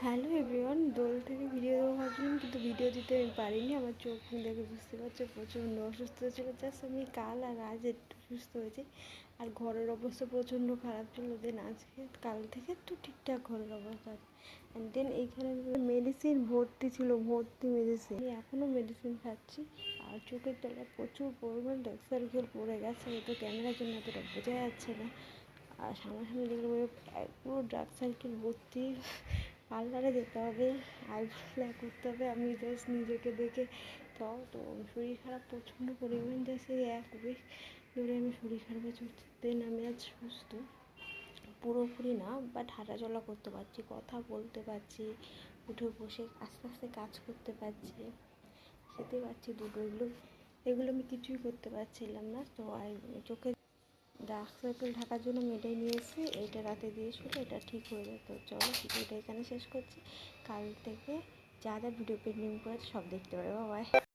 Hello everyone, দোল থেকে video দেবো ভাবছিলাম কিন্তু ভিডিও দিতে আমি পারিনি। আমার চোখ দেখে বুঝতে পারছো প্রচণ্ড অসুস্থ ছিল। জাস্ট আমি কাল আর আজ একটু সুস্থ হয়েছি। আর ঘরের অবস্থা প্রচণ্ড খারাপ ছিল। দেন আজকে কাল থেকে একটু ঠিকঠাক ঘরের অবস্থা। অ্যান্ড দেন এইখানে মেডিসিন ভর্তি ছিল, ভর্তি মেডিসিন। আমি এখনও মেডিসিন খাচ্ছি। আর চোখের তলায় প্রচুর পরিমাণ ডার্ক সার্কেল পড়ে গেছে, হয়তো ক্যামেরার জন্য এতটা বোঝা যাচ্ছে না। আর সামনাসামনি দেখলে পুরো ডার্ক সার্কেল ভর্তি। পার্লারে যেতে হবে, আইব্রো করতে হবে। আমি জাস্ট নিজেকে দেখে তো শরীর খারাপ প্রচণ্ড পরিমাণ। জাস্ট এই 1 উইক ধরে আমি শরীর খারাপে চলছি। দেন আমি আজ সুস্থ পুরোপুরি না, বাট হাঁটাচলা করতে পারছি, কথা বলতে পারছি, উঠে বসে আস্তে আস্তে কাজ করতে পারছি, খেতে পারছি দুটো। এগুলো আমি কিছুই করতে পারছিলাম না। তো চোখে ডার্ক সার্কেল ঢাকার জন্য আমি এটাই নিয়ে এসেছি। এইটা রাতে দিয়েছিল, এটা ঠিক হয়ে যেত। চলো ভিডিওটা এখানে শেষ করছি। কাল থেকে যা যা ভিডিও পেন্ডিং করেছে সব দেখতে পারবে। বাই।